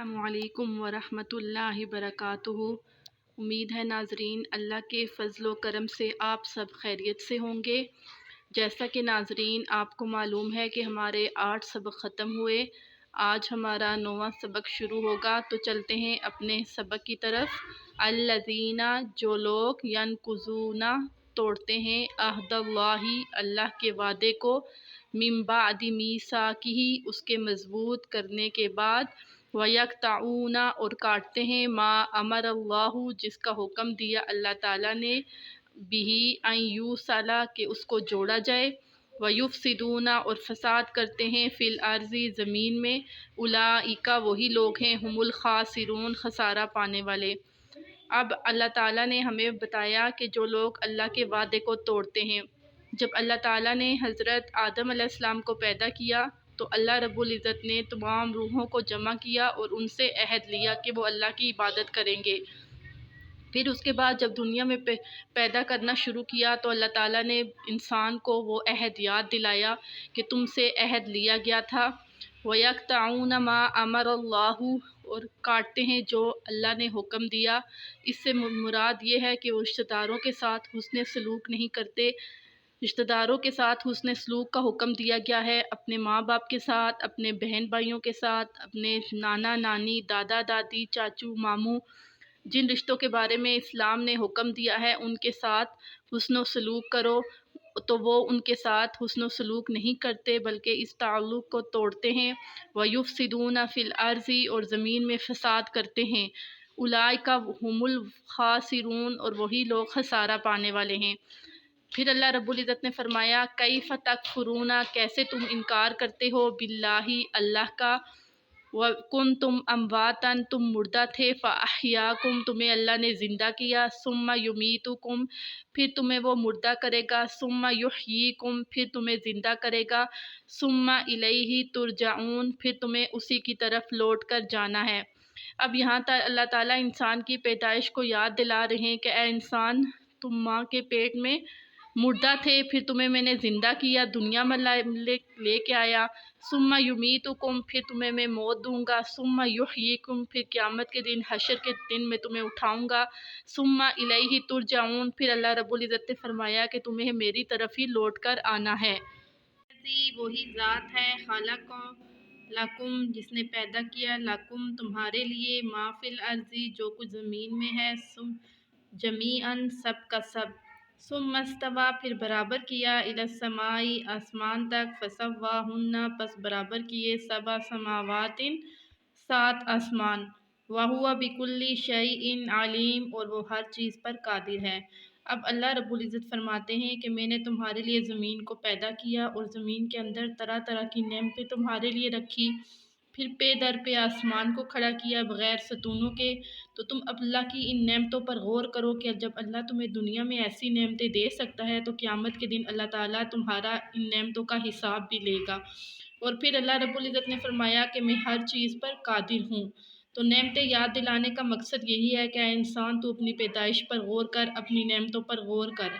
السلام علیکم ورحمۃ اللہ وبرکاتہ۔ امید ہے ناظرین اللہ کے فضل و کرم سے آپ سب خیریت سے ہوں گے۔ جیسا کہ ناظرین آپ کو معلوم ہے کہ ہمارے 8 سبق ختم ہوئے، آج ہمارا 9واں سبق شروع ہوگا، تو چلتے ہیں اپنے سبق کی طرف۔ الذین، جو لوگ، ینقضون، توڑتے ہیں، عہد اللہ، اللہ کے وعدے کو، من بعد میثاقہ، اس کے مضبوط کرنے کے بعد، وَيَقْطَعُونَ، اور کاٹتے ہیں، ما امر اللہ، جس کا حکم دیا اللہ تعالیٰ نے، بہ، ان یوصل، کہ اس کو جوڑا جائے، وَيُفْسِدُونَ، اور فساد کرتے ہیں، فی الارض، زمین میں، اولئک، وہی لوگ ہیں، ہم الخاسرون، خسارہ پانے والے۔ اب اللہ تعالیٰ نے ہمیں بتایا کہ جو لوگ اللہ کے وعدے کو توڑتے ہیں، جب اللہ تعالیٰ نے حضرت آدم علیہ السلام کو پیدا کیا تو اللہ رب العزت نے تمام روحوں کو جمع کیا اور ان سے عہد لیا کہ وہ اللہ کی عبادت کریں گے۔ پھر اس کے بعد جب دنیا میں پیدا کرنا شروع کیا تو اللہ تعالیٰ نے انسان کو وہ عہد یاد دلایا کہ تم سے عہد لیا گیا تھا۔ وَيَقْطَعُونَ مَا أَمَرَ اللَّهُ، اور کاٹتے ہیں جو اللہ نے حکم دیا۔ اس سے مراد یہ ہے کہ وہ رشتہ داروں کے ساتھ حسن سلوک نہیں کرتے۔ رشتہ داروں کے ساتھ حسن سلوک کا حکم دیا گیا ہے، اپنے ماں باپ کے ساتھ، اپنے بہن بھائیوں کے ساتھ، اپنے نانا نانی، دادا دادی، چاچو ماموں، جن رشتوں کے بارے میں اسلام نے حکم دیا ہے ان کے ساتھ حسن و سلوک کرو، تو وہ ان کے ساتھ حسن و سلوک نہیں کرتے بلکہ اس تعلق کو توڑتے ہیں۔ وَيُفْسِدُونَ فِي الْأَرْضِ، اور زمین میں فساد کرتے ہیں۔ اولئک ہم الخاسرون، اور وہی لوگ خسارہ پانے والے ہیں۔ پھر اللہ رب العزت نے فرمایا، کیف تکفرون، کیسے تم انکار کرتے ہو، باللہ، اللہ کا، وکنتم امواتا، تم مردہ تھے، فاحیاکم، تمہیں اللہ نے زندہ کیا، ثم یمیتکم، پھر تمہیں وہ مردہ کرے گا، ثم یحییکم، پھر تمہیں زندہ کرے گا، ثم الیہ ترجعون، پھر تمہیں اسی کی طرف لوٹ کر جانا ہے۔ اب یہاں تک اللہ تعالیٰ انسان کی پیدائش کو یاد دلا رہے ہیں کہ اے انسان، تم ماں کے پیٹ میں مردہ تھے، پھر تمہیں میں نے زندہ کیا، دنیا میں لے کے آیا، ثم یمیتکم، پھر تمہیں میں موت دوں گا، ثم یحییکم، پھر قیامت کے دن، حشر کے دن میں تمہیں اٹھاؤں گا، ثم الیہ ترجعون، پھر اللہ رب العزت نے فرمایا کہ تمہیں میری طرف ہی لوٹ کر آنا ہے۔ وہی ذات ہے، خلق لکم، جس نے پیدا کیا، لکم، تمہارے لیے، ما فی الارض، جو کچھ زمین میں ہے، جمیعاً، سب کا سب، ثم استوی، پھر برابر کیا، الی السماء، آسمان تک، فسواہن، پس برابر کیے، سبع سماوات، 7 آسمان، وہو بکل شیء علیم، اور وہ ہر چیز پر قادر ہے۔ اب اللہ رب العزت فرماتے ہیں کہ میں نے تمہارے لیے زمین کو پیدا کیا اور زمین کے اندر طرح طرح کی نعمتیں تمہارے لیے رکھی، پھر پے در پہ آسمان کو کھڑا کیا بغیر ستونوں کے، تو تم اب اللہ کی ان نعمتوں پر غور کرو کہ جب اللہ تمہیں دنیا میں ایسی نعمتیں دے سکتا ہے تو قیامت کے دن اللہ تعالیٰ تمہارا ان نعمتوں کا حساب بھی لے گا۔ اور پھر اللہ رب العزت نے فرمایا کہ میں ہر چیز پر قادر ہوں۔ تو نعمتیں یاد دلانے کا مقصد یہی ہے کہ اے انسان، تو اپنی پیدائش پر غور کر، اپنی نعمتوں پر غور کر۔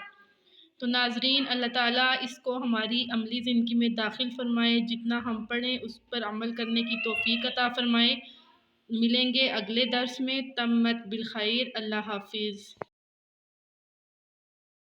تو ناظرین، اللہ تعالیٰ اس کو ہماری عملی زندگی میں داخل فرمائے، جتنا ہم پڑھیں اس پر عمل کرنے کی توفیق عطا فرمائے۔ ملیں گے اگلے درس میں، تمت بالخیر، اللہ حافظ۔